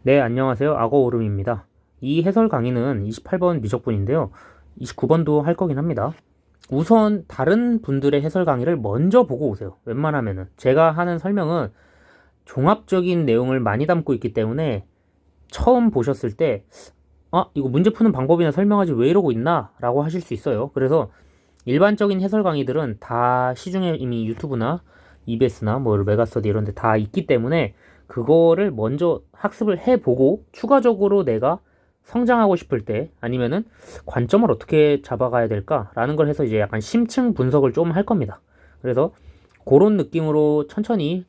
네, 안녕하세요. 악어 오름입니다. 이 해설 강의는 28번 미적분인데요. 29번도 할 거긴 합니다. 우선 다른 분들의 해설 강의를 먼저 보고 오세요. 웬만하면은. 제가 하는 설명은 종합적인 내용을 많이 담고 있기 때문에 처음 보셨을 때, 이거 문제 푸는 방법이나 설명하지 왜 이러고 있나? 라고 하실 수 있어요. 그래서 일반적인 해설 강의들은 다 시중에 이미 유튜브나 EBS나 뭐 메가스터디 이런 데 다 있기 때문에 그거를 먼저 학습을 해보고 추가적으로 내가 성장하고 싶을 때 아니면은 관점을 어떻게 잡아가야 될까라는 걸 해서 이제 약간 심층 분석을 좀 할 겁니다. 그래서 그런 느낌으로 천천히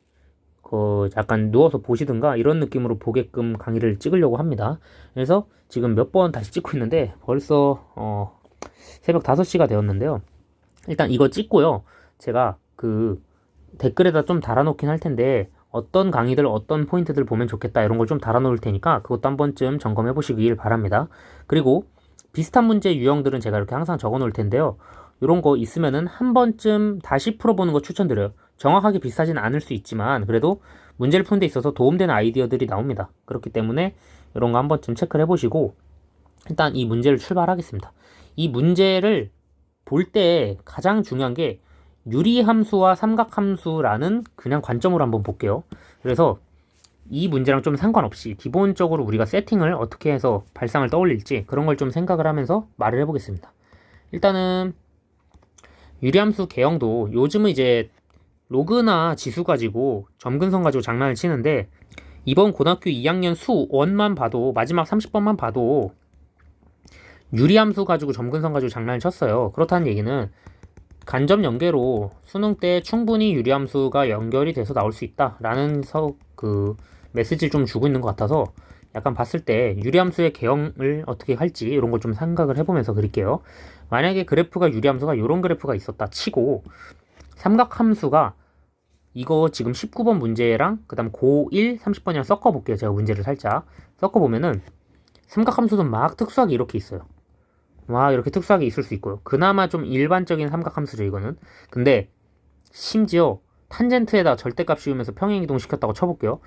약간 누워서 보시든가 이런 느낌으로 보게끔 강의를 찍으려고 합니다. 그래서 지금 몇 번 다시 찍고 있는데 벌써 새벽 5시가 되었는데요. 일단 이거 찍고요. 제가 댓글에다 좀 달아놓긴 할 텐데 어떤 강의들 어떤 포인트들 보면 좋겠다 이런 걸 좀 달아놓을 테니까 그것도 한 번쯤 점검해 보시길 바랍니다. 그리고 비슷한 문제 유형들은 제가 이렇게 항상 적어 놓을 텐데요. 이런 거 있으면은 한 번쯤 다시 풀어보는 거 추천드려요. 정확하게 비슷하진 않을 수 있지만 그래도 문제를 푸는 데 있어서 도움되는 아이디어들이 나옵니다. 그렇기 때문에 이런 거 한 번쯤 체크를 해보시고 일단 이 문제를 출발하겠습니다. 이 문제를 볼 때 가장 중요한 게 유리함수와 삼각함수라는 그냥 관점으로 한번 볼게요. 그래서 이 문제랑 좀 상관없이 기본적으로 우리가 세팅을 어떻게 해서 발상을 떠올릴지 그런 걸 좀 생각을 하면서 말을 해보겠습니다. 일단은 유리함수 개형도 요즘은 이제 로그나 지수 가지고 점근성 가지고 장난을 치는데 이번 고등학교 2학년 수 1만 봐도 마지막 30번만 봐도 유리함수 가지고 점근성 가지고 장난을 쳤어요. 그렇다는 얘기는 간접 연계로 수능 때 충분히 유리함수가 연결이 돼서 나올 수 있다라는 메시지를 좀 주고 있는 것 같아서 약간 봤을 때 유리함수의 개형을 어떻게 할지 이런 걸 좀 생각을 해보면서 그릴게요. 만약에 그래프가 유리함수가 이런 그래프가 있었다 치고 삼각함수가 이거 지금 19번 문제랑 그 다음 고1 30번이랑 섞어볼게요. 제가 문제를 살짝 섞어보면은 삼각함수도 막 특수하게 이렇게 있어요. 와, 이렇게 특수하게 있을 수 있고요. 그나마 좀 일반적인 삼각함수죠, 이거는. 근데 심지어 탄젠트에다 절대값 씌우면서 평행이동 시켰다고 쳐볼게요.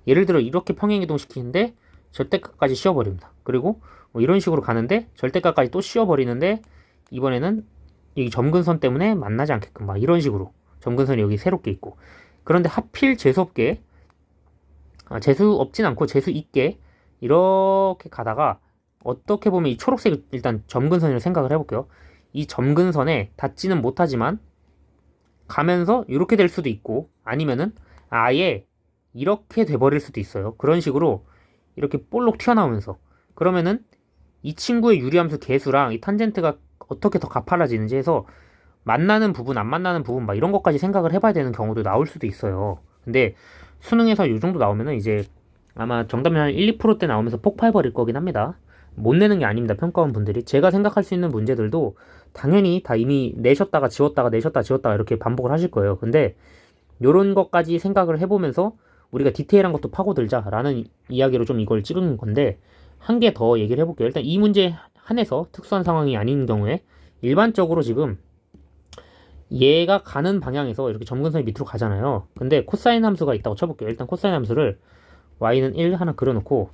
예를 들어 이렇게 평행이동 시키는데 절대값까지 씌워버립니다. 그리고 뭐 이런 식으로 가는데 절대값까지 또 씌워버리는데 이번에는 이 점근선 때문에 만나지 않게끔 막 이런 식으로 점근선이 여기 새롭게 있고 그런데 하필 재수없게 재수 없진 않고 재수 있게 이렇게 가다가 어떻게 보면 이 초록색 일단 점근선이라고 생각을 해볼게요. 이 점근선에 닿지는 못하지만 가면서 이렇게 될 수도 있고 아니면은 아예 이렇게 돼버릴 수도 있어요. 그런 식으로 이렇게 볼록 튀어나오면서 그러면은 이 친구의 유리함수 개수랑 이 탄젠트가 어떻게 더 가팔라지는지 해서 만나는 부분 안 만나는 부분 막 이런 것까지 생각을 해봐야 되는 경우도 나올 수도 있어요. 근데 수능에서 이 정도 나오면은 이제 아마 정답률 한 1, 2%대 나오면서 폭발버릴 거긴 합니다. 못 내는 게 아닙니다. 평가원 분들이. 제가 생각할 수 있는 문제들도 당연히 다 이미 내셨다가 지웠다가 내셨다가 지웠다가 이렇게 반복을 하실 거예요. 근데 요런 것까지 생각을 해보면서 우리가 디테일한 것도 파고들자라는 이야기로 좀 이걸 찍은 건데 한 개 더 얘기를 해볼게요. 일단 이 문제 한해서 특수한 상황이 아닌 경우에 일반적으로 지금 얘가 가는 방향에서 이렇게 점근선이 밑으로 가잖아요. 근데 코사인 함수가 있다고 쳐볼게요. 일단 코사인 함수를 y는 1 하나 그려놓고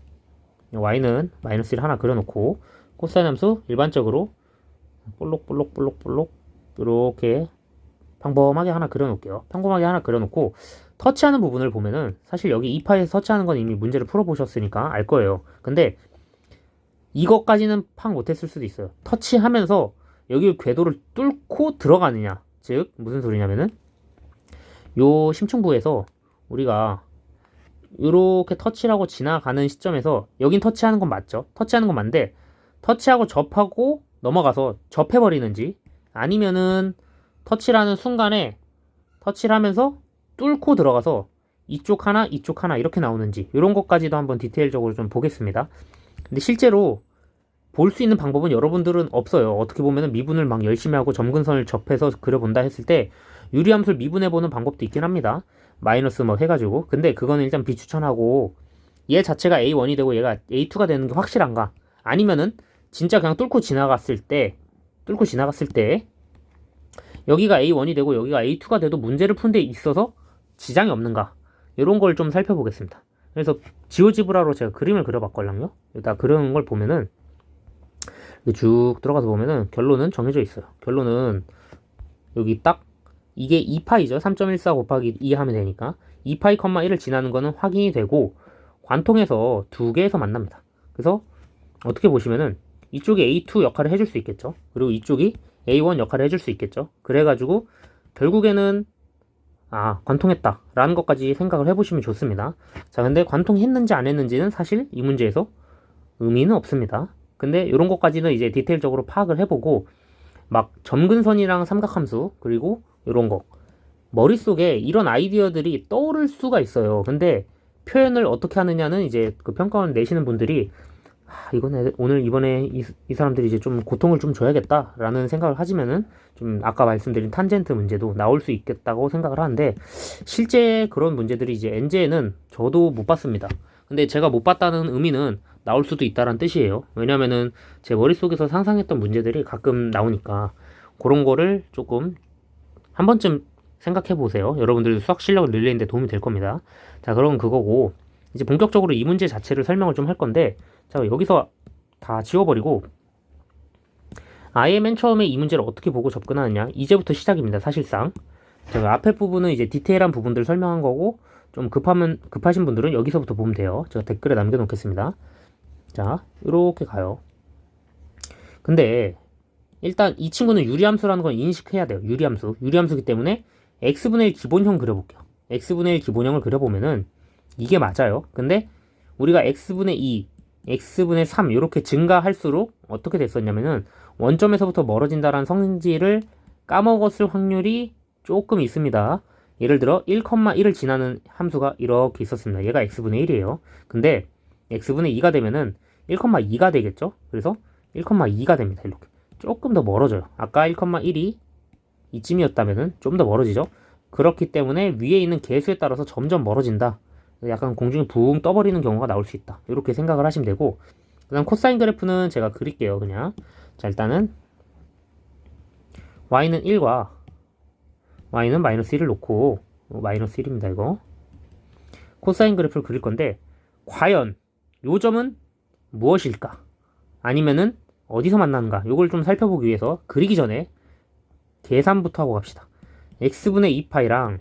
y는 마이너스 1 하나 그려놓고 코사인 함수 일반적으로 볼록볼록볼록볼록 이렇게 평범하게 하나 그려놓을게요. 평범하게 하나 그려놓고 터치하는 부분을 보면은 사실 여기 2파에서 터치하는 건 이미 문제를 풀어보셨으니까 알 거예요. 근데 이것까지는 파악 못했을 수도 있어요. 터치하면서 여기 궤도를 뚫고 들어가느냐 즉 무슨 소리냐면은 요 심층부에서 우리가 이렇게 터치를 하고 지나가는 시점에서 여긴 터치하는 건 맞죠? 터치하는 건 맞는데 터치하고 접하고 넘어가서 접해버리는지 아니면은 터치를 하는 순간에 터치를 하면서 뚫고 들어가서 이쪽 하나 이쪽 하나 이렇게 나오는지 이런 것까지도 한번 디테일적으로 좀 보겠습니다. 근데 실제로 볼 수 있는 방법은 여러분들은 없어요. 어떻게 보면은 미분을 막 열심히 하고 점근선을 접해서 그려본다 했을 때 유리함수를 미분해보는 방법도 있긴 합니다. 마이너스 뭐 해가지고. 근데 그거는 일단 비추천하고 얘 자체가 A1이 되고 얘가 A2가 되는 게 확실한가? 아니면은 진짜 그냥 뚫고 지나갔을 때 여기가 A1이 되고 여기가 A2가 돼도 문제를 푼 데 있어서 지장이 없는가? 이런 걸 좀 살펴보겠습니다. 그래서 지오지브라로 제가 그림을 그려봤걸랑요. 일단 그런 걸 보면은 쭉 들어가서 보면은 결론은 정해져 있어요. 결론은 여기 딱 이게 2파이죠. 3.14 곱하기 2 하면 되니까 2파이, 1을 지나는 거는 확인이 되고 관통해서 두 개에서 만납니다. 그래서 어떻게 보시면은 이쪽이 A2 역할을 해줄 수 있겠죠. 그리고 이쪽이 A1 역할을 해줄 수 있겠죠. 그래가지고 결국에는 관통했다 라는 것까지 생각을 해보시면 좋습니다. 자, 근데 관통했는지 안 했는지는 사실 이 문제에서 의미는 없습니다. 근데 이런 것까지는 이제 디테일적으로 파악을 해보고 막 점근선이랑 삼각함수 그리고 이런 거 머릿속에 이런 아이디어들이 떠오를 수가 있어요. 근데 표현을 어떻게 하느냐는 이제 그 평가원 내시는 분들이 오늘 이번에 이 사람들이 이제 좀 고통을 좀 줘야겠다라는 생각을 하시면은 좀 아까 말씀드린 탄젠트 문제도 나올 수 있겠다고 생각을 하는데 실제 그런 문제들이 이제 엔제에는 저도 못 봤습니다. 근데 제가 못 봤다는 의미는 나올 수도 있다는 뜻이에요. 왜냐면은 제 머릿속에서 상상했던 문제들이 가끔 나오니까 그런 거를 조금 한 번쯤 생각해 보세요. 여러분들 수학 실력을 늘리는데 도움이 될 겁니다. 자, 그럼 그거고 이제 본격적으로 이 문제 자체를 설명을 좀 할 건데 자, 여기서 다 지워버리고 아예 맨 처음에 이 문제를 어떻게 보고 접근하느냐 이제부터 시작입니다. 사실상 제가 앞에 부분은 이제 디테일한 부분들 설명한 거고 좀 급하신 분들은 여기서부터 보면 돼요. 제가 댓글에 남겨놓겠습니다. 자, 이렇게 가요. 근데 일단 이 친구는 유리함수라는 건 인식해야 돼요. 유리함수기 때문에 x분의 1 기본형 그려볼게요. x분의 1 기본형을 그려보면은 이게 맞아요. 근데 우리가 x분의 2, x분의 3 이렇게 증가할수록 어떻게 됐었냐면은 원점에서부터 멀어진다라는 성질을 까먹었을 확률이 조금 있습니다. 예를 들어 1,1을 지나는 함수가 이렇게 있었습니다. 얘가 x분의 1이에요. 근데 x분의 2가 되면은 1,2가 되겠죠? 그래서 1,2가 됩니다. 이렇게. 조금 더 멀어져요. 아까 1,1이 이쯤이었다면은 좀 더 멀어지죠. 그렇기 때문에 위에 있는 개수에 따라서 점점 멀어진다. 약간 공중에 붕 떠버리는 경우가 나올 수 있다. 이렇게 생각을 하시면 되고 그 다음 코사인 그래프는 제가 그릴게요. 그냥 자, 일단은 y는 1과 y는 마이너스 1을 놓고 마이너스 1입니다. 이거 코사인 그래프를 그릴 건데 과연 요 점은 무엇일까? 아니면은 어디서 만나는가? 요걸 좀 살펴보기 위해서 그리기 전에 계산부터 하고 갑시다. x분의 2파이랑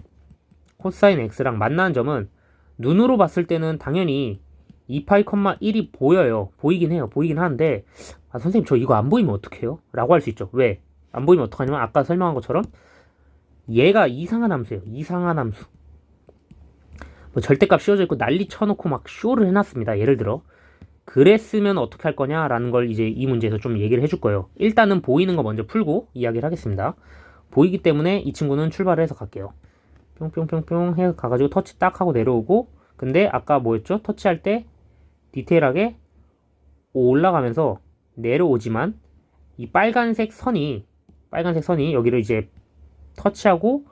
코사인 x랑 만나는 점은 눈으로 봤을 때는 당연히 2파이, 1이 보여요. 보이긴 해요. 보이긴 하는데 선생님 저 이거 안 보이면 어떡해요? 라고 할 수 있죠. 왜? 안 보이면 어떡하냐면 아까 설명한 것처럼 얘가 이상한 함수예요. 이상한 함수. 뭐 절대값 씌워져 있고 난리 쳐놓고 막 쇼를 해놨습니다. 예를 들어 그랬으면 어떻게 할 거냐라는 걸 이제 이 문제에서 좀 얘기를 해줄 거예요. 일단은 보이는 거 먼저 풀고 이야기를 하겠습니다. 보이기 때문에 이 친구는 출발을 해서 갈게요. 뿅뿅뿅뿅 해서 가가지고 터치 딱 하고 내려오고 근데 아까 뭐였죠? 터치할 때 디테일하게 올라가면서 내려오지만 이 빨간색 선이 여기를 이제 터치하고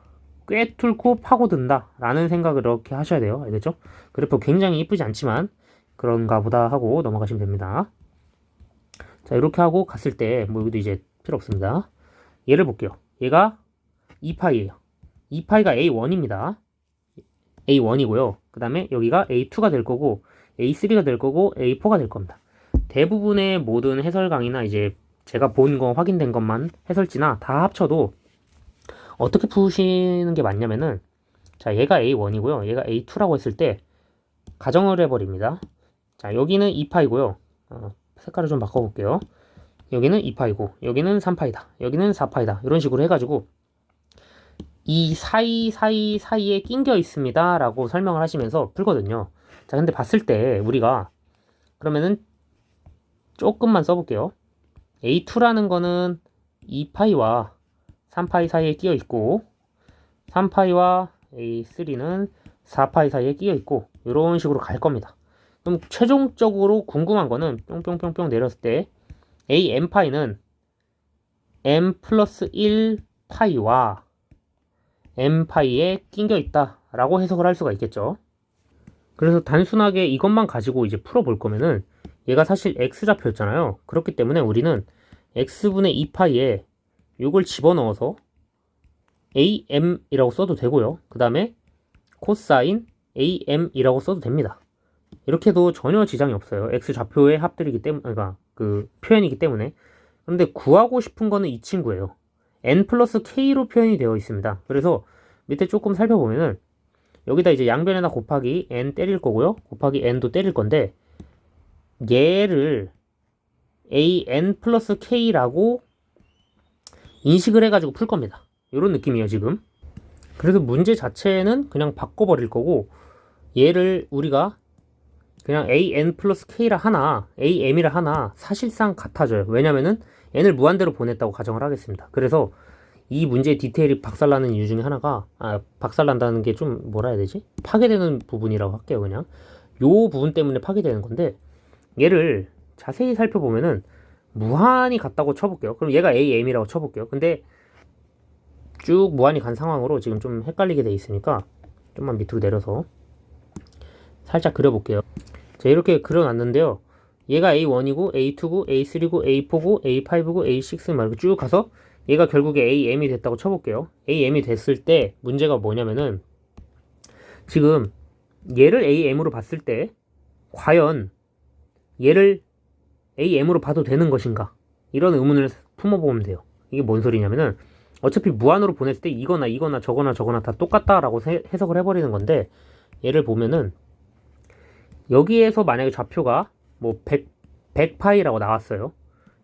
꿰뚫고 파고든다 라는 생각을 이렇게 하셔야 돼요. 알겠죠? 그래프 굉장히 이쁘지 않지만 그런가 보다 하고 넘어가시면 됩니다. 자, 이렇게 하고 갔을 때 뭐 여기도 이제 필요 없습니다. 얘를 볼게요. 얘가 2파이예요. 2파이가 A1입니다. A1이고요. 그 다음에 여기가 A2가 될 거고 A3가 될 거고 A4가 될 겁니다. 대부분의 모든 해설 강의나 이제 제가 본 거 확인된 것만 해설지나 다 합쳐도 어떻게 푸시는 게 맞냐면은 자, 얘가 A1이고요. 얘가 A2라고 했을 때 가정을 해버립니다. 자, 여기는 2파이고요. 색깔을 좀 바꿔볼게요. 여기는 2파이고 여기는 3파이다. 여기는 4파이다. 이런 식으로 해가지고 이 사이에 낑겨 있습니다 라고 설명을 하시면서 풀거든요. 자, 근데 봤을 때 우리가 그러면은 조금만 써볼게요. A2라는 거는 2파이와 3파이 사이에 끼어 있고 3파이와 A3는 4파이 사이에 끼어 있고 이런 식으로 갈 겁니다. 그럼 최종적으로 궁금한 거는 뿅뿅뿅뿅 내렸을 때 AM파이는 M 플러스 1파이와 M파이에 낑겨 있다 라고 해석을 할 수가 있겠죠. 그래서 단순하게 이것만 가지고 이제 풀어볼 거면은 얘가 사실 X좌표였잖아요. 그렇기 때문에 우리는 X분의 2파이에 요걸 집어넣어서 AM이라고 써도 되고요. 그 다음에 코사인 AM이라고 써도 됩니다. 이렇게 해도 전혀 지장이 없어요. x 좌표의 합들이기 때문에, 그러니까 그 표현이기 때문에. 그런데 구하고 싶은 거는 이 친구예요. n 플러스 k로 표현이 되어 있습니다. 그래서 밑에 조금 살펴보면은 여기다 이제 양변에다 곱하기 n 때릴 거고요. 곱하기 n도 때릴 건데 얘를 an 플러스 k라고 인식을 해가지고 풀 겁니다. 이런 느낌이에요, 지금. 그래서 문제 자체는 그냥 바꿔버릴 거고 얘를 우리가 그냥 an 플러스 k라 하나, am이라 하나 사실상 같아져요. 왜냐면은 n을 무한대로 보냈다고 가정을 하겠습니다. 그래서 이 문제의 디테일이 박살나는 이유 중에 하나가, 박살난다는 게 좀 뭐라 해야 되지? 파괴되는 부분이라고 할게요, 그냥. 요 부분 때문에 파괴되는 건데, 얘를 자세히 살펴보면은 무한히 같다고 쳐볼게요. 그럼 얘가 am이라고 쳐볼게요. 근데 쭉 무한히 간 상황으로 지금 좀 헷갈리게 돼 있으니까 좀만 밑으로 내려서 살짝 그려볼게요. 자, 이렇게 그려놨는데요. 얘가 A1이고, A2고, A3고, A4고, A5고, A6 말고 쭉 가서 얘가 결국에 AM이 됐다고 쳐볼게요. AM이 됐을 때 문제가 뭐냐면은 지금 얘를 AM으로 봤을 때 과연 얘를 AM으로 봐도 되는 것인가? 이런 의문을 품어보면 돼요. 이게 뭔 소리냐면은 어차피 무한으로 보냈을 때 이거나 이거나 저거나 저거나 다 똑같다라고 해석을 해버리는 건데, 얘를 보면은 여기에서 만약에 좌표가 뭐 100파이라고 나왔어요.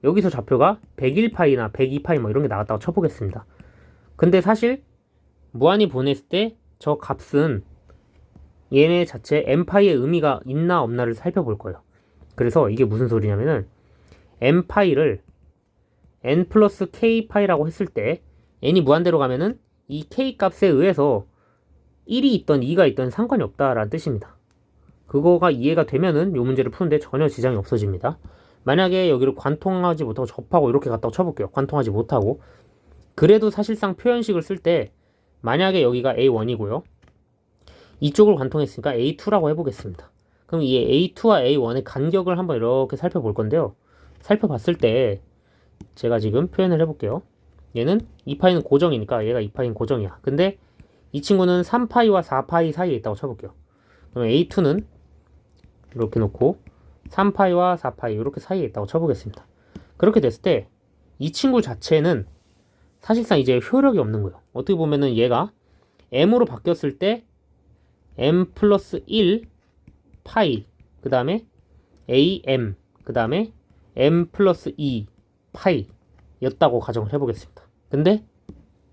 여기서 좌표가 101파이나 102파이 뭐 이런 게 나왔다고 쳐보겠습니다. 근데 사실 무한히 보냈을 때 저 값은 얘네 자체 n파이의 의미가 있나 없나를 살펴볼 거예요. 그래서 이게 무슨 소리냐면은 n파이를 n 플러스 k파이라고 했을 때 n이 무한대로 가면은 이 k 값에 의해서 1이 있던 2가 있던 상관이 없다라는 뜻입니다. 그거가 이해가 되면은 요 문제를 푸는데 전혀 지장이 없어집니다. 만약에 여기를 관통하지 못하고 접하고 이렇게 갔다고 쳐볼게요. 관통하지 못하고. 그래도 사실상 표현식을 쓸 때 만약에 여기가 A1이고요. 이쪽을 관통했으니까 A2라고 해보겠습니다. 그럼 이 A2와 A1의 간격을 한번 이렇게 살펴볼 건데요. 살펴봤을 때 제가 지금 표현을 해볼게요. 얘는 2파이는 고정이니까 얘가 2파이는 고정이야. 근데 이 친구는 3파이와 4파이 사이에 있다고 쳐볼게요. 그럼 A2는 이렇게 놓고 3파이와 4파이 이렇게 사이에 있다고 쳐보겠습니다. 그렇게 됐을 때 이 친구 자체는 사실상 이제 효력이 없는 거예요. 어떻게 보면은 얘가 m으로 바뀌었을 때 m 플러스 1 파이, 그 다음에 am, 그 다음에 m 플러스 2 파이 였다고 가정을 해보겠습니다. 근데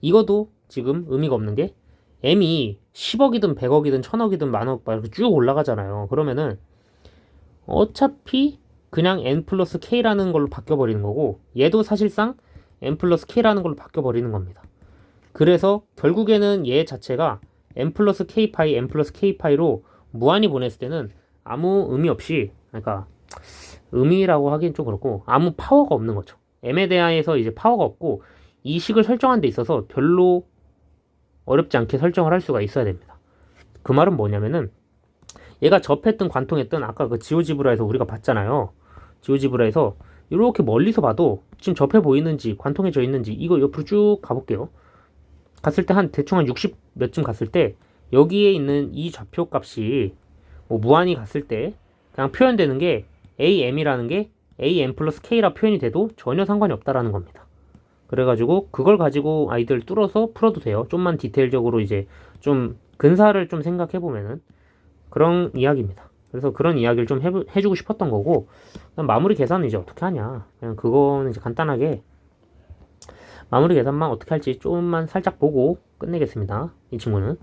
이것도 지금 의미가 없는 게 m이 10억이든 100억이든 1000억이든 만억 막 이렇게 쭉 올라가잖아요. 그러면은 어차피 그냥 n 플러스 k라는 걸로 바뀌어버리는 거고, 얘도 사실상 n 플러스 k라는 걸로 바뀌어버리는 겁니다. 그래서 결국에는 얘 자체가 n 플러스 k파이, n 플러스 k파이로 무한히 보냈을 때는 아무 의미 없이, 그러니까 의미라고 하기엔 좀 그렇고 아무 파워가 없는 거죠. m에 대해서 이제 파워가 없고 이 식을 설정한 데 있어서 별로 어렵지 않게 설정을 할 수가 있어야 됩니다. 그 말은 뭐냐면은 얘가 접했든 관통했든 아까 그 지오지브라에서 우리가 봤잖아요. 지오지브라에서 이렇게 멀리서 봐도 지금 접해 보이는지 관통해져 있는지 이거 옆으로 쭉 가볼게요. 갔을 때 대충 한 60 몇쯤 갔을 때 여기에 있는 이 좌표 값이 뭐 무한히 갔을 때 그냥 표현되는 게 am이라는 게 am 플러스 k라 표현이 돼도 전혀 상관이 없다라는 겁니다. 그래가지고 그걸 가지고 아이들 뚫어서 풀어도 돼요. 좀만 디테일적으로 이제 좀 근사를 좀 생각해보면은 그런 이야기입니다. 그래서 그런 이야기를 좀 해주고 싶었던 거고, 마무리 계산은 이제 어떻게 하냐. 그냥 그거는 이제 간단하게 마무리 계산만 어떻게 할지 조금만 살짝 보고 끝내겠습니다. 이 친구는.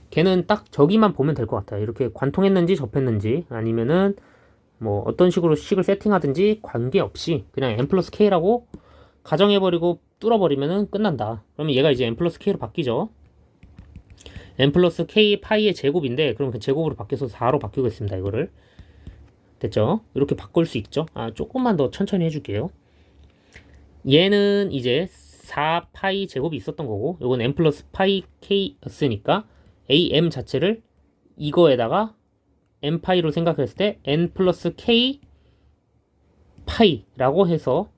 걔는 딱 저기만 보면 될 것 같아요. 이렇게 관통했는지 접했는지 아니면은 뭐 어떤 식으로 식을 세팅하든지 관계없이 그냥 n 플러스 k라고 가정해버리고 뚫어버리면은 끝난다. 그러면 얘가 이제 n 플러스 k로 바뀌죠. n 플러스 k 파이의 제곱인데 그럼 그 제곱으로 바뀌어서 4로 바뀌겠습니다. 이거를. 됐죠? 이렇게 바꿀 수 있죠. 조금만 더 천천히 해줄게요. 얘는 이제 4파이 제곱이 있었던 거고, 요건 n 플러스 파이 k였으니까 am 자체를 이거에다가 n파이로 생각했을 때 n 플러스 k 파이라고 해서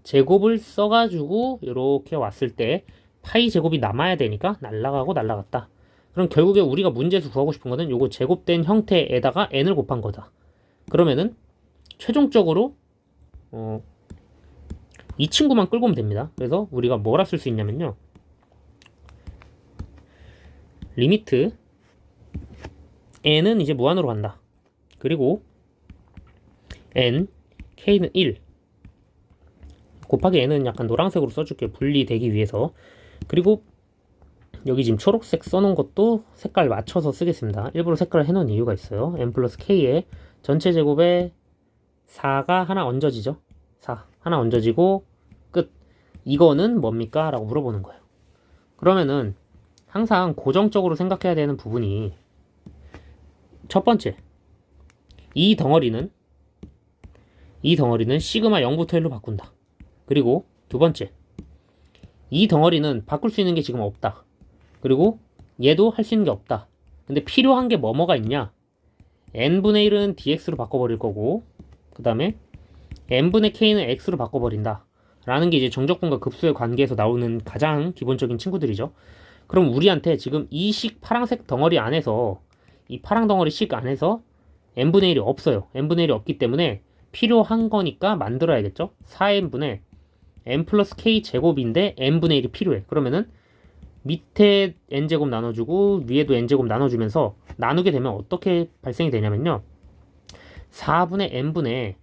제곱을 써가지고 이렇게 왔을 때 파이 제곱이 남아야 되니까 날라가고 날라갔다. 그럼 결국에 우리가 문제에서 구하고 싶은 거는 요거 제곱된 형태에다가 n을 곱한 거다. 그러면은 최종적으로 이 친구만 끌고 오면 됩니다. 그래서 우리가 뭐라 쓸 수 있냐면요. 리미트 n은 이제 무한으로 간다. 그리고 n, k는 1 곱하기 n은 약간 노란색으로 써줄게요. 분리되기 위해서. 그리고 여기 지금 초록색 써놓은 것도 색깔 맞춰서 쓰겠습니다. 일부러 색깔을 해놓은 이유가 있어요. n 플러스 k의 전체 제곱에 4가 하나 얹어지죠. 4 하나 얹어지고 끝. 이거는 뭡니까? 라고 물어보는 거예요. 그러면은 항상 고정적으로 생각해야 되는 부분이 첫 번째, 이 덩어리는 시그마 0부터 1로 바꾼다. 그리고 두 번째, 이 덩어리는 바꿀 수 있는 게 지금 없다. 그리고 얘도 할 수 있는 게 없다. 근데 필요한 게 뭐가 있냐? n분의 1은 dx로 바꿔버릴 거고, 그 다음에 n분의 k는 x로 바꿔버린다. 라는 게 이제 정적분과 급수의 관계에서 나오는 가장 기본적인 친구들이죠. 그럼 우리한테 지금 이 식 파란색 덩어리 안에서, 이 파란 덩어리 식 안에서 n분의 1이 없어요. n분의 1이 없기 때문에 필요한 거니까 만들어야겠죠. 4n분의 n 플러스 k 제곱인데 n분의 1이 필요해. 그러면은 밑에 n제곱 나눠주고 위에도 n제곱 나눠주면서 나누게 되면 어떻게 발생이 되냐면요. 4분의 n분의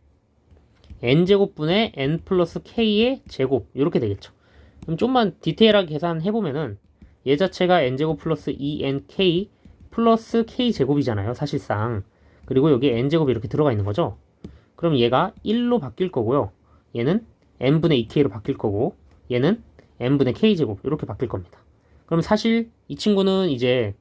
n제곱분의 n 플러스 k의 제곱 이렇게 되겠죠. 그럼 좀만 디테일하게 계산해보면은 얘 자체가 n제곱 플러스 2nk 플러스 k제곱이잖아요. 사실상. 그리고 여기에 n제곱이 이렇게 들어가 있는 거죠. 그럼 얘가 1로 바뀔 거고요. 얘는 n분의 2k로 바뀔 거고 얘는 n분의 k제곱 이렇게 바뀔 겁니다. 그럼 사실 이 친구는 이제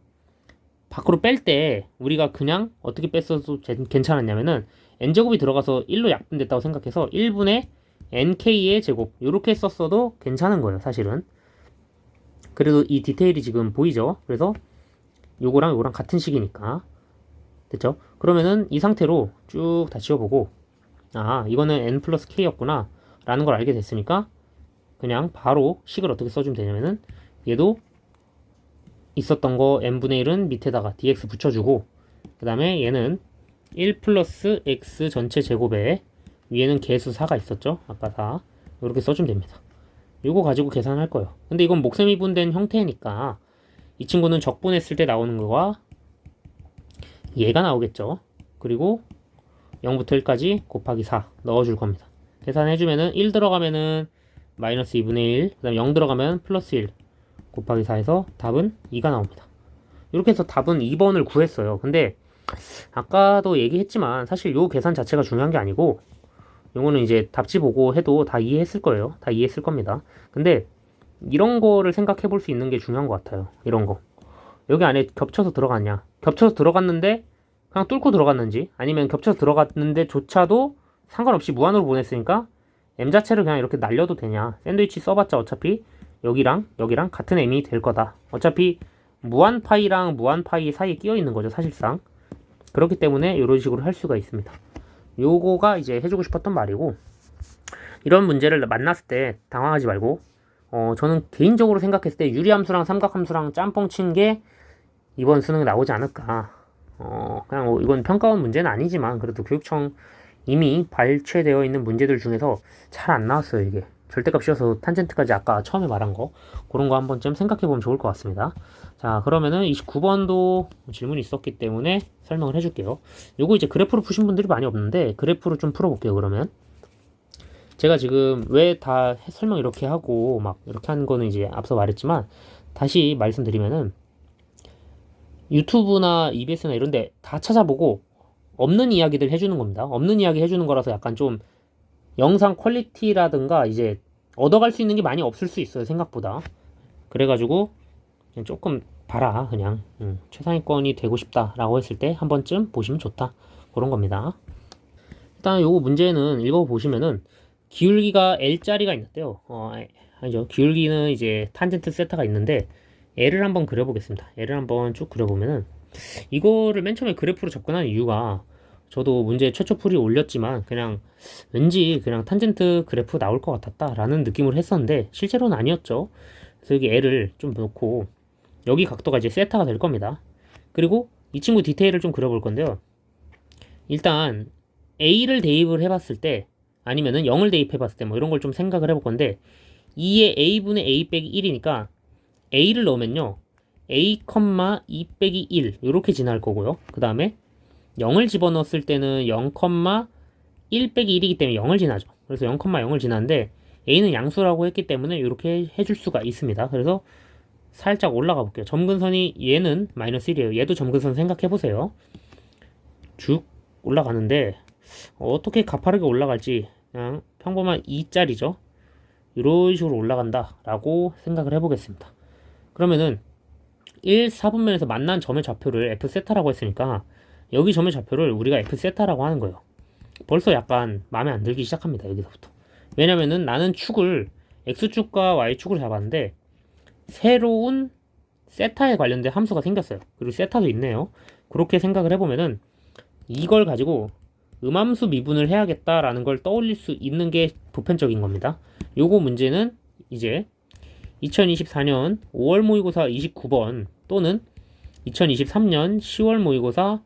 밖으로 뺄 때 우리가 그냥 어떻게 뺐어도 괜찮았냐면은 n제곱이 들어가서 1로 약분됐다고 생각해서 1분의 nk의 제곱 이렇게 썼어도 괜찮은 거예요. 사실은. 그래도 이 디테일이 지금 보이죠? 그래서 요거랑 요거랑 같은 식이니까 됐죠? 그러면은 이 상태로 쭉 다 지워보고 아 이거는 n 플러스 k였구나 라는 걸 알게 됐으니까 그냥 바로 식을 어떻게 써주면 되냐면은 얘도 있었던 거 n분의 1은 밑에다가 dx 붙여주고 그 다음에 얘는 1 플러스 x 전체 제곱에 위에는 개수 4가 있었죠? 아까 4 이렇게 써주면 됩니다. 이거 가지고 계산할 거예요. 근데 이건 목세미분된 형태니까 이 친구는 적분했을 때 나오는 거가 얘가 나오겠죠. 그리고 0부터 1까지 곱하기 4 넣어줄 겁니다. 계산해주면은 1 들어가면은 마이너스 2분의 1, 그 다음에 0 들어가면 플러스 1 곱하기 4에서 답은 2가 나옵니다. 이렇게 해서 답은 2번을 구했어요. 근데 아까도 얘기했지만 사실 요 계산 자체가 중요한 게 아니고 요거는 이제 답지 보고 해도 다 이해했을 거예요. 다 이해했을 겁니다. 근데 이런 거를 생각해 볼 수 있는 게 중요한 것 같아요. 이런 거. 여기 안에 겹쳐서 들어갔냐? 겹쳐서 들어갔는데 그냥 뚫고 들어갔는지 아니면 겹쳐서 들어갔는데 조차도 상관없이 무한으로 보냈으니까 m 자체를 그냥 이렇게 날려도 되냐? 샌드위치 써봤자 어차피 여기랑 여기랑 같은 m이 될 거다. 어차피 무한파이랑 무한파이 사이에 끼어 있는 거죠. 사실상. 그렇기 때문에 이런 식으로 할 수가 있습니다. 요거가 이제 해주고 싶었던 말이고 이런 문제를 만났을 때 당황하지 말고 저는 개인적으로 생각했을 때 유리함수랑 삼각함수랑 짬뽕 친 게 이번 수능에 나오지 않을까. 그냥 이건 평가원 문제는 아니지만 그래도 교육청 이미 발췌되어 있는 문제들 중에서 잘 안 나왔어요. 이게 절대값이어서 탄젠트까지 아까 처음에 말한 거 그런 거 한번 좀 생각해보면 좋을 것 같습니다. 자 그러면은 29번도 질문이 있었기 때문에 설명을 해줄게요. 요거 이제 그래프로 푸신 분들이 많이 없는데 그래프로 좀 풀어볼게요. 그러면 제가 지금 왜 다 설명 이렇게 하고 막 이렇게 한 거는 이제 앞서 말했지만 다시 말씀드리면은 유튜브나 EBS나 이런 데 다 찾아보고 없는 이야기들 해주는 겁니다. 없는 이야기 해주는 거라서 약간 좀 영상 퀄리티라든가 이제 얻어갈 수 있는 게 많이 없을 수 있어요. 생각보다. 그래가지고 그냥 조금 봐라. 그냥 최상위권이 되고 싶다라고 했을 때 한 번쯤 보시면 좋다. 그런 겁니다. 일단 요거 문제는 읽어보시면은 기울기가 L자리가 있는데요. 아니죠. 기울기는 이제 탄젠트 세타가 있는데 L을 한번 그려보겠습니다. L을 한번 쭉 그려보면은 이거를 맨 처음에 그래프로 접근한 이유가 저도 문제 최초 풀이 올렸지만 그냥 왠지 그냥 탄젠트 그래프 나올 것 같았다 라는 느낌을 했었는데 실제로는 아니었죠. 그래서 여기 L을 좀 놓고 여기 각도가 이제 세타가 될 겁니다. 그리고 이 친구 디테일을 좀 그려볼 건데요. 일단 A를 대입을 해봤을 때 아니면은 0을 대입해봤을 때 뭐 이런 걸 좀 생각을 해볼 건데 2의 A분의 A 빼기 1이니까 A를 넣으면요 A, 2 빼기 1 이렇게 지날 거고요. 그 다음에 0을 집어넣었을 때는 0, 1 빼기 1이기 때문에 0을 지나죠. 그래서 0, 0을 지나는데 A는 양수라고 했기 때문에 이렇게 해줄 수가 있습니다. 그래서 살짝 올라가 볼게요. 점근선이 얘는 마이너스 1이에요. 얘도 점근선 생각해 보세요. 쭉 올라가는데 어떻게 가파르게 올라갈지 그냥 평범한 2짜리죠. 이런 식으로 올라간다 라고 생각을 해보겠습니다. 그러면은 1, 4분면에서 만난 점의 좌표를 F세타라고 했으니까 여기 점의 좌표를 우리가 F세타라고 하는 거예요. 벌써 약간 마음에 안 들기 시작합니다. 여기서부터. 왜냐면은 나는 축을 X축과 Y축으로 잡았는데 새로운 세타에 관련된 함수가 생겼어요. 그리고 세타도 있네요. 그렇게 생각을 해보면은 이걸 가지고 음함수 미분을 해야겠다라는 걸 떠올릴 수 있는 게 보편적인 겁니다. 요거 문제는 이제 2024년 5월 모의고사 29번 또는 2023년 10월 모의고사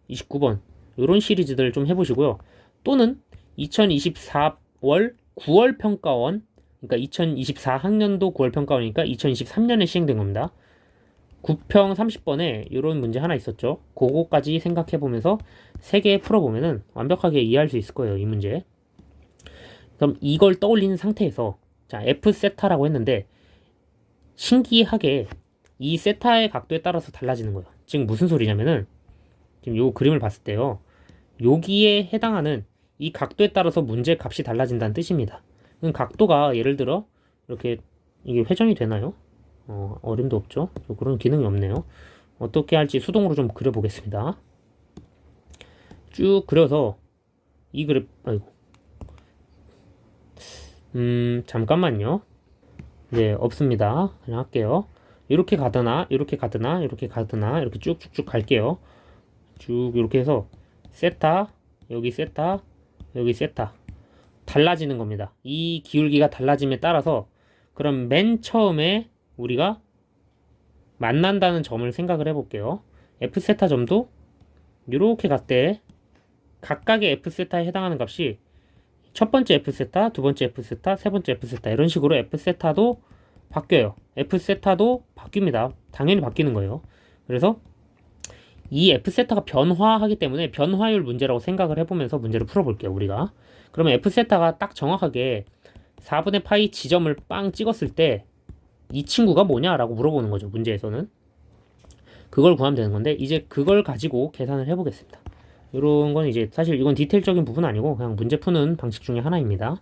29번 이런 시리즈들 좀 해보시고요. 또는 2024월 9월 평가원 그러니까 2024학년도 9월 평가원이니까 2023년에 시행된 겁니다. 9평 30번에 이런 문제 하나 있었죠. 그거까지 생각해보면서 3개 풀어보면은 완벽하게 이해할 수 있을 거예요. 이 문제. 그럼 이걸 떠올린 상태에서 자 F세타라고 했는데 신기하게 이 세타의 각도에 따라서 달라지는 거예요. 지금 무슨 소리냐면은 지금 요 그림을 봤을 때요. 여기에 해당하는 이 각도에 따라서 문제 값이 달라진다는 뜻입니다. 그럼 각도가 예를 들어 이렇게 이게 회전이 되나요? 어림도 없죠. 그런 기능이 없네요. 어떻게 할지 수동으로 좀 그려보겠습니다. 쭉 그려서 이 그래프 아이고 잠깐만요. 네 없습니다. 그냥 할게요. 이렇게 가드나 이렇게 가드나 이렇게 가드나 이렇게 쭉쭉쭉 갈게요. 쭉 이렇게 해서 세타 여기 세타 여기 세타 달라지는 겁니다. 이 기울기가 달라짐에 따라서 그럼 맨 처음에 우리가 만난다는 점을 생각을 해볼게요. F세타 점도 이렇게 갔대 각각의 F세타에 해당하는 값이 첫 번째 F세타, 두 번째 F세타, 세 번째 F세타 이런 식으로 F세타도 바뀌어요. F세타도 바뀝니다. 당연히 바뀌는 거예요. 그래서 이 F세타가 변화하기 때문에 변화율 문제라고 생각을 해보면서 문제를 풀어볼게요. 우리가 그러면 F세타가 딱 정확하게 4분의 파이 지점을 빵 찍었을 때 이 친구가 뭐냐라고 물어보는 거죠. 문제에서는 그걸 구하면 되는 건데 이제 그걸 가지고 계산을 해보겠습니다. 이런 건 이제 사실 이건 디테일적인 부분 아니고 그냥 문제 푸는 방식 중에 하나입니다.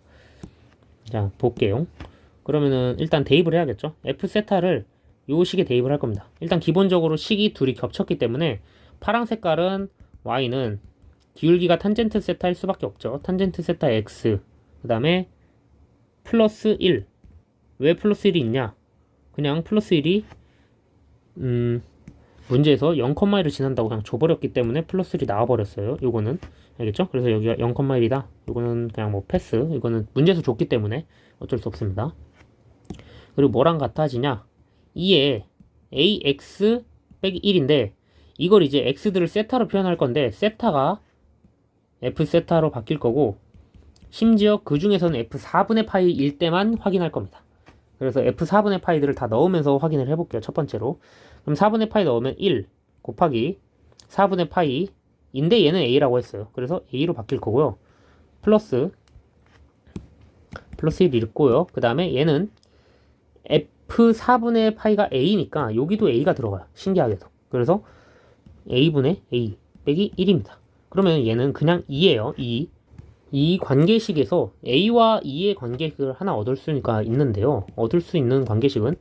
자 볼게요. 그러면은 일단 대입을 해야겠죠. F세타를 요 식에 대입을 할 겁니다. 일단 기본적으로 식이 둘이 겹쳤기 때문에 파란 색깔은 Y는 기울기가 탄젠트 세타일 수밖에 없죠. 탄젠트 세타 X 그 다음에 플러스 1. 왜 플러스 1이 있냐? 그냥 플러스 1이 문제에서 0,1을 지난다고 그냥 줘버렸기 때문에 플러스 1이 나와버렸어요. 요거는 알겠죠? 그래서 여기가 0,1이다. 요거는 그냥 뭐 패스. 이거는 문제에서 줬기 때문에 어쩔 수 없습니다. 그리고 뭐랑 같아지냐? 2에 ax 빼기 1인데 이걸 이제 x들을 세타로 표현할 건데 세타가 f 세타로 바뀔 거고 심지어 그 중에서는 f4분의 파이일 때만 확인할 겁니다. 그래서 f4분의 파이들을 다 넣으면서 확인을 해볼게요. 첫 번째로. 그럼 4분의 파이 넣으면 1 곱하기 4분의 파이인데 얘는 a라고 했어요. 그래서 a로 바뀔 거고요. 플러스 1 읽고요. 그 다음에 얘는 f4분의 파이가 a니까 여기도 a가 들어가요. 신기하게도. 그래서 a분의 a 빼기 1입니다. 그러면 얘는 그냥 2예요. 2. 이 관계식에서 a와 2의 관계식을 하나 얻을 수가 있는데요. 얻을 수 있는 관계식은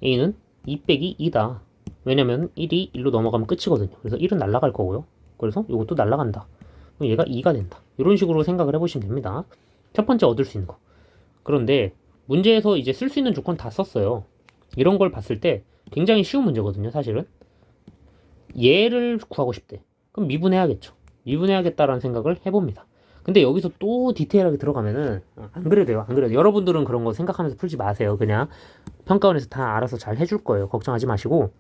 a는 2 빼기 2다. 왜냐면 1이 1로 넘어가면 끝이거든요. 그래서 1은 날아갈 거고요. 그래서 이것도 날아간다. 그럼 얘가 2가 된다. 이런 식으로 생각을 해보시면 됩니다. 첫 번째 얻을 수 있는 거. 그런데 문제에서 이제 쓸 수 있는 조건 다 썼어요. 이런 걸 봤을 때 굉장히 쉬운 문제거든요. 사실은. 얘를 구하고 싶대. 그럼 미분해야겠죠. 미분해야겠다라는 생각을 해봅니다. 근데 여기서 또 디테일하게 들어가면은 안 그래도요. 안 그래도 여러분들은 그런 거 생각하면서 풀지 마세요. 그냥 평가원에서 다 알아서 잘 해줄 거예요. 걱정하지 마시고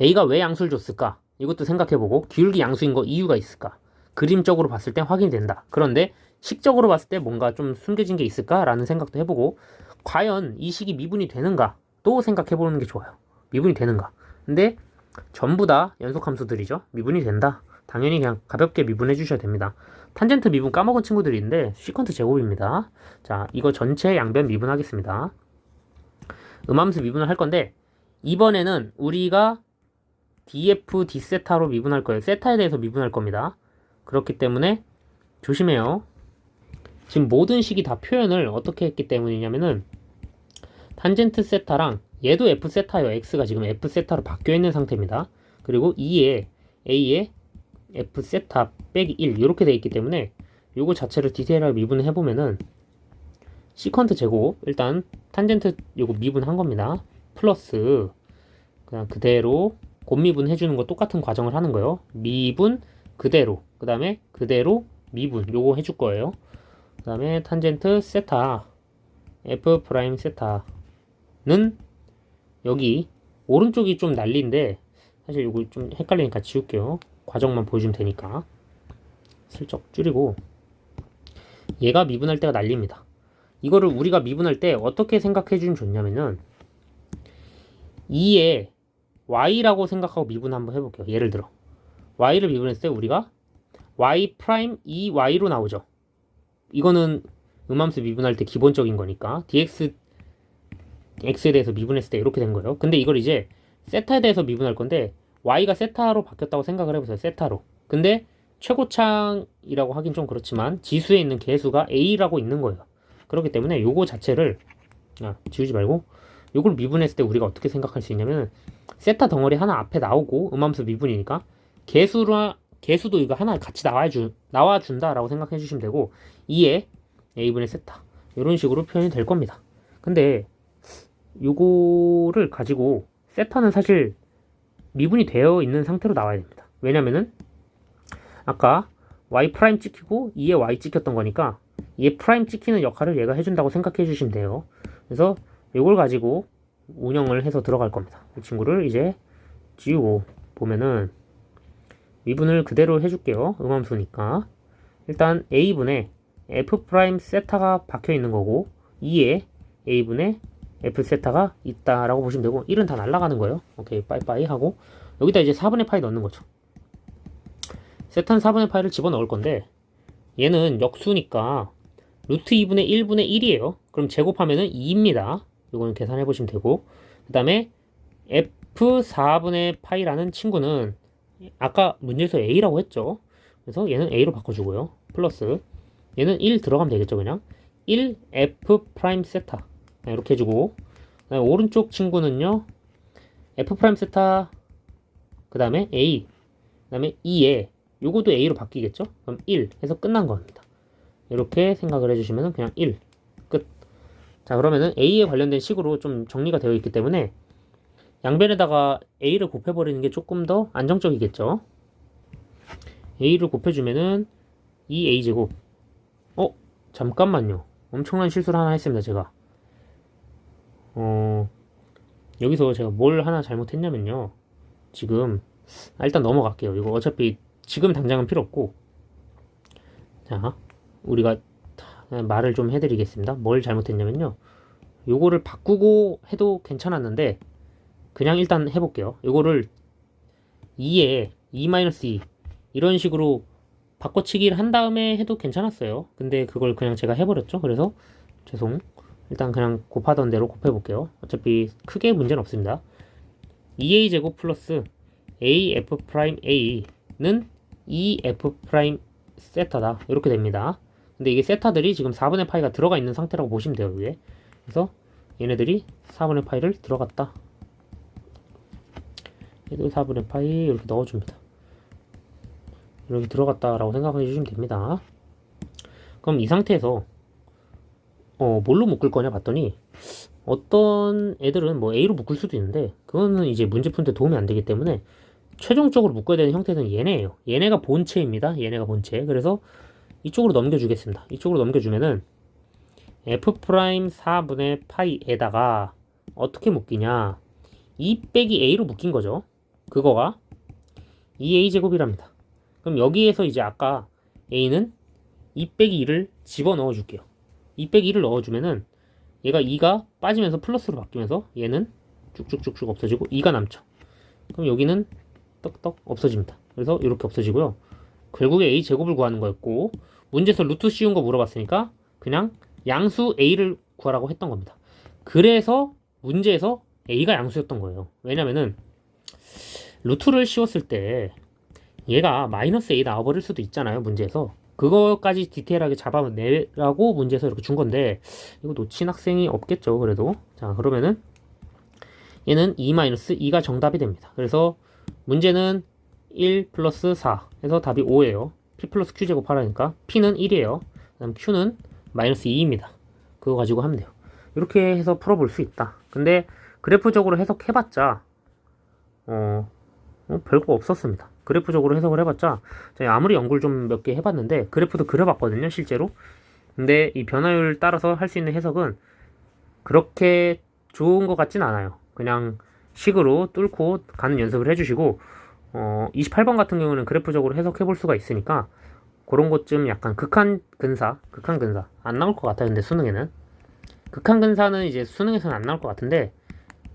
A가 왜 양수를 줬을까? 이것도 생각해보고 기울기 양수인 거 이유가 있을까? 그림적으로 봤을 땐 확인이 된다. 그런데 식적으로 봤을 때 뭔가 좀 숨겨진 게 있을까라는 생각도 해보고 과연 이 식이 미분이 되는가? 또 생각해보는 게 좋아요. 미분이 되는가? 근데 전부 다 연속함수들이죠. 미분이 된다. 당연히 그냥 가볍게 미분해 주셔야 됩니다. 탄젠트 미분 까먹은 친구들인데 시컨트 제곱입니다. 자, 이거 전체 양변 미분하겠습니다. 음함수 미분을 할 건데 이번에는 우리가 df d세타로 미분할 거예요. 세타에 대해서 미분할 겁니다. 그렇기 때문에 조심해요. 지금 모든 식이 다 표현을 어떻게 했기 때문이냐면은 탄젠트 세타랑 얘도 f 세타예요. x가 지금 f 세타로 바뀌어 있는 상태입니다. 그리고 2에 a에 f 세타 빼기 1 이렇게 돼 있기 때문에 요거 자체를 디테일하게 미분을 해보면은 시컨트 제곱 일단 탄젠트 요거 미분한 겁니다. 플러스 그냥 그대로 곱미분 해주는 거 똑같은 과정을 하는 거예요. 미분 그대로 그 다음에 그대로 미분 요거 해줄 거예요. 그 다음에 탄젠트 세타 f 프라임 세타는 여기 오른쪽이 좀 난리인데 사실 요거 좀 헷갈리니까 지울게요. 과정만 보여주면 되니까 슬쩍 줄이고 얘가 미분할 때가 난리입니다. 이거를 우리가 미분할 때 어떻게 생각해 주면 좋냐면은 2에 y라고 생각하고 미분 한번 해볼게요. 예를 들어 y를 미분했을 때 우리가 y 프라임 2y로 나오죠. 이거는 음함수 미분할 때 기본적인 거니까 dx x에 대해서 미분했을 때 이렇게 된 거예요. 근데 이걸 이제 세타에 대해서 미분할 건데 y가 세타로 바뀌었다고 생각을 해보세요. 세타로. 근데 최고창이라고 하긴 좀 그렇지만 지수에 있는 개수가 a라고 있는 거예요. 그렇기 때문에 요거 자체를 지우지 말고 요걸 미분했을 때 우리가 어떻게 생각할 수 있냐면 세타 덩어리 하나 앞에 나오고 음함수 미분이니까 개수도 이거 하나 같이 나와준다라고 생각해 주시면 되고 2에 a분의 세타 이런 식으로 표현이 될 겁니다. 근데 요거를 가지고 세타는 사실 미분이 되어 있는 상태로 나와야 됩니다. 왜냐면은 아까 y 프라임 찍히고 2에 y 찍혔던 거니까 얘 프라임 찍히는 역할을 얘가 해준다고 생각해 주시면 돼요. 그래서 이걸 가지고 운영을 해서 들어갈 겁니다. 이 친구를 이제 지우고 보면은 미분을 그대로 해줄게요. 음함수니까 일단 a분에 f 프라임 세타가 박혀 있는 거고 2에 a분에 f 세타가 있다라고 보시면 되고 1은 다 날아가는 거예요. 오케이 빠이빠이 하고 여기다 이제 4분의 파이 넣는 거죠. 세타는 4분의 파이를 집어넣을 건데 얘는 역수니까 루트 2분의 1분의 1이에요. 그럼 제곱하면은 2입니다. 이거는 계산해 보시면 되고 그 다음에 f4분의 파이라는 친구는 아까 문제에서 a라고 했죠. 그래서 얘는 a로 바꿔주고요. 플러스 얘는 1 들어가면 되겠죠. 그냥 1f 프라임 세타 이렇게 해주고 그다음에 오른쪽 친구는요 f 프라임 세타 그 다음에 a 그 다음에 2에 요거도 a로 바뀌겠죠. 그럼 1 해서 끝난 겁니다. 이렇게 생각을 해주시면 그냥 1 끝. 자 그러면은 a에 관련된 식으로 좀 정리가 되어 있기 때문에 양변에다가 a를 곱해버리는 게 조금 더 안정적이겠죠. a를 곱해주면은 2a제곱 잠깐만요. 엄청난 실수를 하나 했습니다. 제가 여기서 제가 뭘 하나 잘못했냐면요. 지금 일단 넘어갈게요. 이거 어차피 지금 당장은 필요 없고 자 우리가 말을 좀 해드리겠습니다. 뭘 잘못했냐면요. 요거를 바꾸고 해도 괜찮았는데 그냥 일단 해볼게요. 요거를 2에 2-2 이런 식으로 바꿔치기를 한 다음에 해도 괜찮았어요. 근데 그걸 그냥 제가 해버렸죠. 그래서 죄송. 일단 그냥 곱하던 대로 곱해볼게요. 어차피 크게 문제는 없습니다. 2a제곱 플러스 af 프라임 a는 2f 프라임 세타다. 이렇게 됩니다. 근데 이게 세타들이 지금 4분의 파이가 들어가 있는 상태라고 보시면 돼요. 위에. 그래서 얘네들이 4분의 파이를 들어갔다. 얘도 4분의 파이 이렇게 넣어줍니다. 이렇게 들어갔다라고 생각해 주시면 됩니다. 그럼 이 상태에서 뭘로 묶을 거냐 봤더니 어떤 애들은 뭐 A로 묶을 수도 있는데 그거는 이제 문제 푸는 데 도움이 안 되기 때문에 최종적으로 묶어야 되는 형태는 얘네예요. 얘네가 본체입니다. 얘네가 본체. 그래서 이쪽으로 넘겨주겠습니다. 이쪽으로 넘겨주면은 f 프라임 4분의 파이에다가 어떻게 묶이냐 2 빼기 a로 묶인 거죠. 그거가 2a제곱이랍니다. 그럼 여기에서 이제 아까 a는 2 빼기 2를 집어넣어 줄게요. 2 빼기 2를 넣어주면은 얘가 2가 빠지면서 플러스로 바뀌면서 얘는 쭉쭉쭉쭉 없어지고 2가 남죠. 그럼 여기는 떡떡 없어집니다. 그래서 이렇게 없어지고요. 결국에 a제곱을 구하는 거였고, 문제에서 루트 씌운 거 물어봤으니까 그냥 양수 a를 구하라고 했던 겁니다. 그래서 문제에서 a가 양수였던 거예요. 왜냐면은 루트를 씌웠을 때 얘가 마이너스 a 나와버릴 수도 있잖아요, 문제에서. 그거까지 디테일하게 잡아내라고 문제에서 이렇게 준 건데, 이거 놓친 학생이 없겠죠, 그래도. 자, 그러면은 얘는 2-2가 정답이 됩니다. 그래서 문제는 1 플러스 4 해서 답이 5예요. p 플러스 q 제곱 하라니까 p는 1이에요. 그 다음 q는 마이너스 2입니다. 그거 가지고 하면 돼요. 이렇게 해서 풀어볼 수 있다. 근데 그래프적으로 해석해봤자 별거 없었습니다. 그래프적으로 해석을 해봤자 제가 아무리 연구를 좀 몇 개 해봤는데 그래프도 그려봤거든요, 실제로. 근데 이 변화율 따라서 할 수 있는 해석은 그렇게 좋은 것 같진 않아요. 그냥 식으로 뚫고 가는 연습을 해주시고 28번 같은 경우는 그래프적으로 해석해 볼 수가 있으니까 그런 것 좀 약간 극한 근사 안 나올 것 같아요. 근데 수능에는 극한 근사는 이제 수능에서는 안 나올 것 같은데,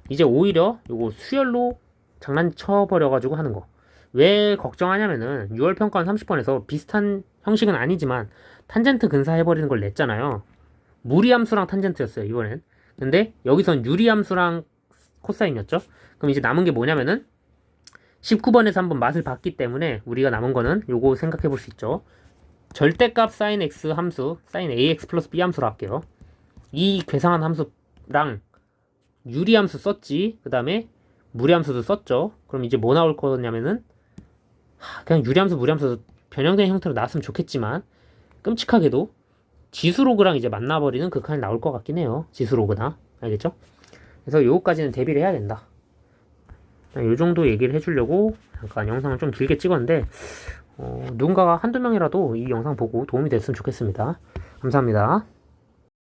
이제 오히려 요거 수열로 장난쳐 버려 가지고 하는 거. 왜 걱정하냐면은 6월 평가원 30번에서 비슷한 형식은 아니지만 탄젠트 근사 해버리는 걸 냈잖아요. 무리함수랑 탄젠트였어요, 이번엔. 근데 여기선 유리함수랑 코사인이었죠. 그럼 이제 남은 게 뭐냐면은 19번에서 한번 맛을 봤기 때문에 우리가 남은 거는 요거 생각해 볼 수 있죠. 절대값 sin x 함수, sin ax 플러스 b 함수로 할게요. 이 괴상한 함수랑 유리함수 썼지, 그 다음에 무리함수도 썼죠. 그럼 이제 뭐 나올 거냐면은 그냥 유리함수 무리함수 변형된 형태로 나왔으면 좋겠지만 끔찍하게도 지수로그랑 이제 만나버리는 극한이 나올 것 같긴 해요. 지수로그나. 알겠죠? 그래서 요거까지는 대비를 해야 된다. 요 정도 얘기를 해주려고 잠깐 영상을 좀 길게 찍었는데 누군가가 한두 명이라도 이 영상 보고 도움이 됐으면 좋겠습니다. 감사합니다.